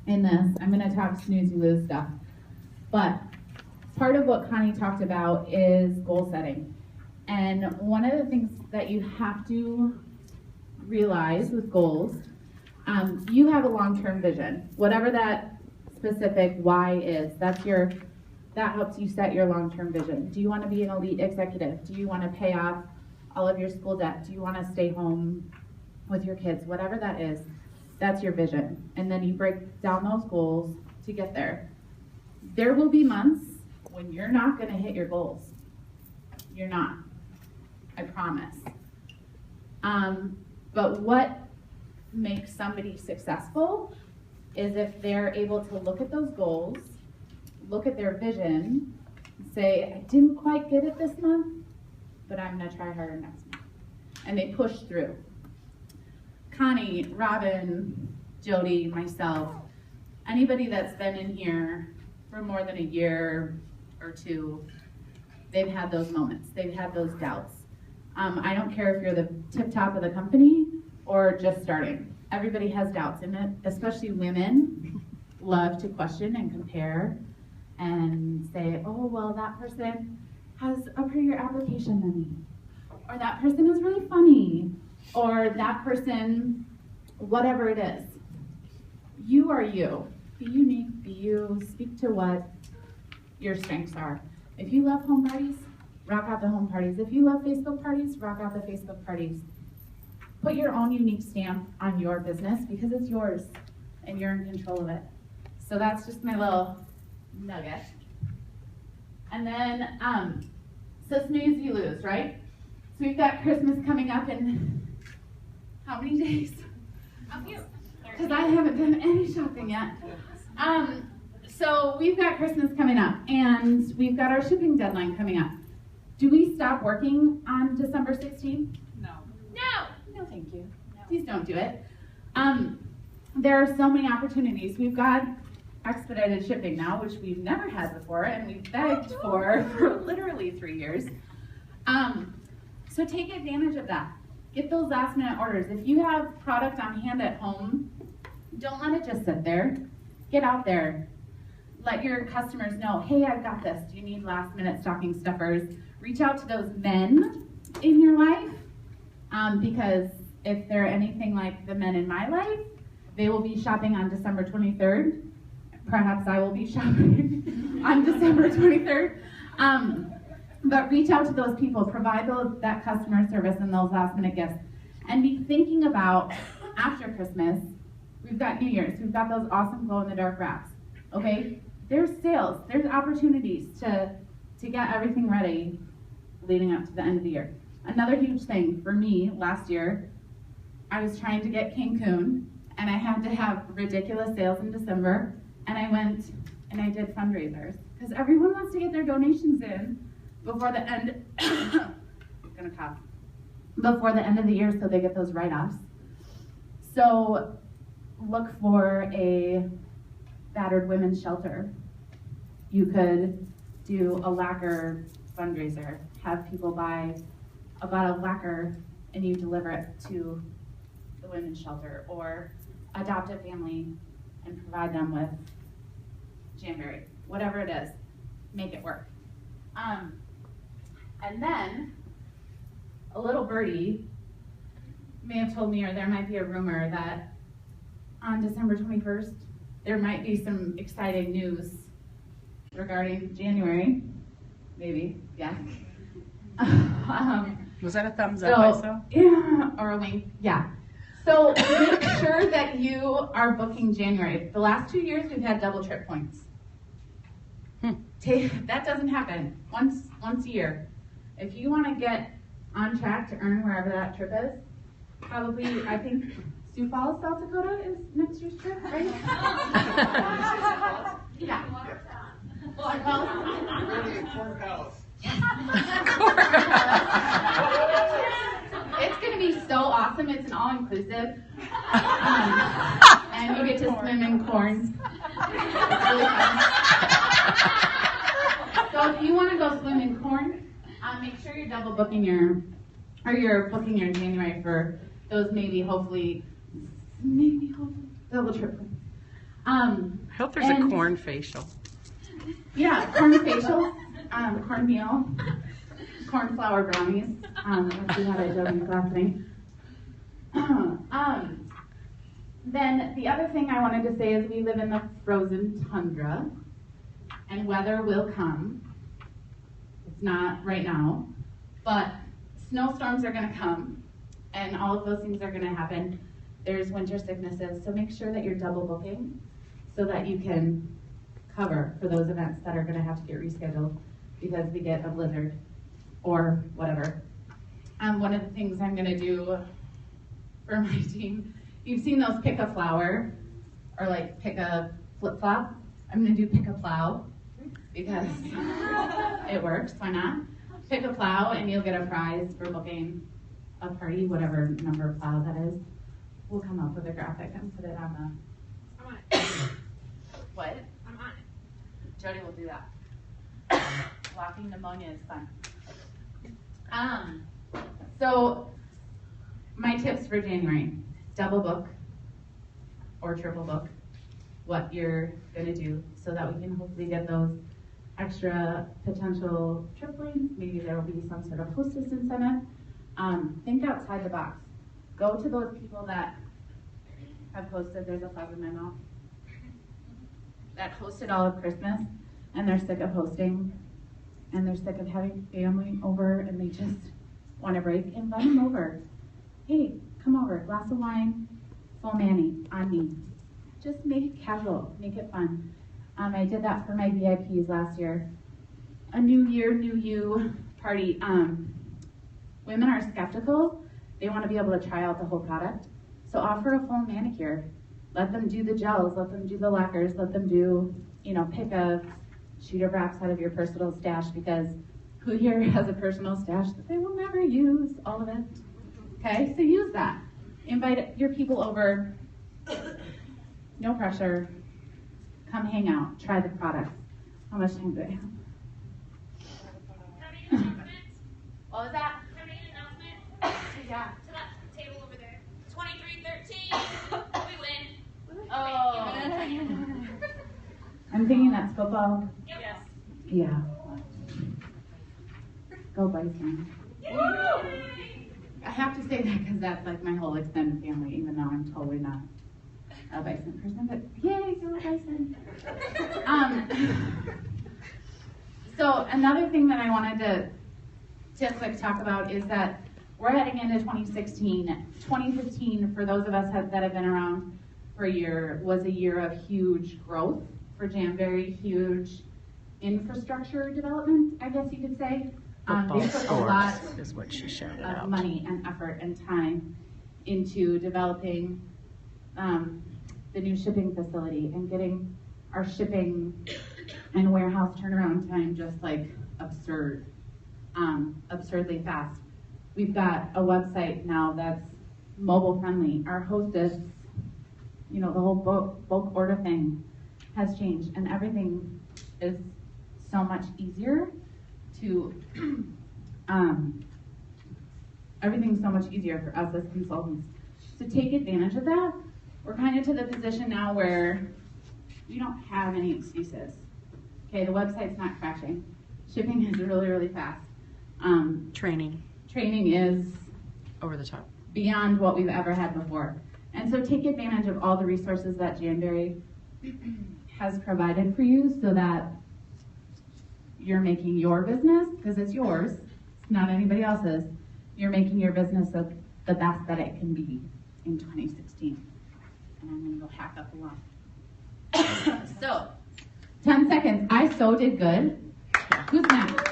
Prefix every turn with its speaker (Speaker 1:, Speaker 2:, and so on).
Speaker 1: in this. I'm going to talk snooze, you lose stuff. But part of what Connie talked about is goal setting. And one of the things that you have to realize with goals, you have a long-term vision. Whatever that specific why is, that helps you set your long-term vision. Do you want to be an elite executive? Do you want to pay off all of your school debt? Do you want to stay home with your kids? Whatever that is, that's your vision. And then you break down those goals to get there. There will be months when you're not going to hit your goals. You're not. I promise. But what makes somebody successful is if they're able to look at those goals, look at their vision, say, I didn't quite get it this month, but I'm going to try harder next month. And they push through. Connie, Robin, Jody, myself, anybody that's been in here for more than a year or two, they've had those moments. They've had those doubts. I don't care if you're the tip top of the company or just starting. Everybody has doubts in it, especially women love to question and compare and say, oh, well, that person has a prettier application than me. Or that person is really funny. Or that person, whatever it is. You are you. Be unique, be you, speak to what your strengths are. If you love home parties, rock out the home parties. If you love Facebook parties, rock out the Facebook parties. Put your own unique stamp on your business because it's yours and you're in control of it. So that's just my little nugget. And then, so snooze, you lose, right? So we've got Christmas coming up in how many days? Because I haven't done any shopping yet. So we've got Christmas coming up and we've got our shipping deadline coming up. Do we stop working on December 16th?
Speaker 2: No.
Speaker 1: No, thank you. No. Please don't do it. There are so many opportunities. We've got expedited shipping now, which we've never had before, and we've begged for literally 3 years. So take advantage of that. Get those last minute orders. If you have product on hand at home, don't let it just sit there. Get out there. Let your customers know, hey, I've got this. Do you need last minute stocking stuffers? Reach out to those men in your life, because if they're anything like the men in my life, they will be shopping on December 23rd. Perhaps I will be shopping on December 23rd. But reach out to those people, provide that customer service and those last minute gifts. And be thinking about, after Christmas, we've got New Year's, we've got those awesome glow in the dark wraps, okay? There's sales, there's opportunities to get everything ready leading up to the end of the year. Another huge thing for me last year, I was trying to get Cancun, and I had to have ridiculous sales in December, and I went and I did fundraisers, because everyone wants to get their donations in before the end, I'm gonna cough, before the end of the year so they get those write-offs. So look for a battered women's shelter. You could do a lacquer fundraiser, have people buy a bottle of lacquer and you deliver it to the women's shelter, or adopt a family and provide them with Jamberry, whatever it is, make it work. And then a little birdie may have told me, or there might be a rumor that on December 21st, there might be some exciting news regarding January, maybe, yeah.
Speaker 2: Was that a thumbs up I saw?
Speaker 1: Yeah, or a wink, yeah. So make sure that you are booking January. The last 2 years, we've had double trip points. That doesn't happen once a year. If you want to get on track to earn wherever that trip is, probably, I think, Sioux Falls, South Dakota is next year's trip, right? Yeah. It's going to be so awesome. It's an all-inclusive. And you get to swim in corn. It's really fun. So if you want to go swim in corn, make sure you're booking your January for those hopefully double trip.
Speaker 2: I hope there's a
Speaker 1: and-
Speaker 2: corn facial.
Speaker 1: Yeah, corn facials, cornmeal, corn flour brownies. Let's see how I did in last thing. Then the other thing I wanted to say is we live in the frozen tundra, and weather will come. It's not right now, but snowstorms are going to come, and all of those things are going to happen. There's winter sicknesses, so make sure that you're double booking so that you can cover for those events that are going to have to get rescheduled because we get a blizzard or whatever. One of the things I'm going to do for my team, you've seen those pick a flower or like pick a flip-flop. I'm going to do pick a plow because it works. Why not? Pick a plow and you'll get a prize for booking a party, whatever number of plows that is. We'll come up with a graphic and put it on the... What?
Speaker 3: I'm on it.
Speaker 1: Jody will do that. Blocking pneumonia is fun. So my tips for January: double book or triple book what you're gonna do so that we can hopefully get those extra potential trip lanes. Maybe there will be some sort of hostess incentive. Think outside the box. Go to those people that have hosted, there's a flag in my mouth, that hosted all of Christmas, and they're sick of hosting, and they're sick of having family over, and they just want a break. Invite them over. Hey, come over, glass of wine, full Manny, on me. Just make it casual, make it fun. I did that for my VIPs last year. A new year, new you party. Women are skeptical. They want to be able to try out the whole product. So offer a full manicure. Let them do the gels, let them do the lacquers, let them do, pick a sheet of wraps out of your personal stash, because who here has a personal stash that they will never use all of it? Okay, so use that. Invite your people over. No pressure. Come hang out, try the products. How much time do I have? What was that? Yeah.
Speaker 3: To that table over there. 23-13. We win.
Speaker 1: Oh. I'm thinking that's football.
Speaker 3: Yes.
Speaker 1: Yeah. Go Bison. I have to say that because that's like my whole extended family, even though I'm totally not a Bison person, but yay, go Bison. So another thing that I wanted to quick talk about is that we're heading into 2016. 2015, for those of us that have been around for a year, was a year of huge growth for Jamberry, huge infrastructure development, I guess you could say. They put a lot
Speaker 2: is what she shouted
Speaker 1: of
Speaker 2: out.
Speaker 1: money and effort and time into developing the new shipping facility and getting our shipping and warehouse turnaround time just like absurdly fast. We've got a website now that's mobile friendly. Our hostess, the whole bulk order thing has changed, and everything is so much easier to, everything's so much easier for us as consultants. So take advantage of that. We're kind of to the position now where we don't have any excuses. Okay, the website's not crashing. Shipping is really, really fast. Training is
Speaker 2: Over the top.
Speaker 1: beyond what we've ever had before. And so take advantage of all the resources that Jamberry has provided for you so that you're making your business, because it's yours, it's not anybody else's, you're making your business the best that it can be in 2016. And I'm going to go hack up a lot. So, 10 seconds. I so did good. Who's next?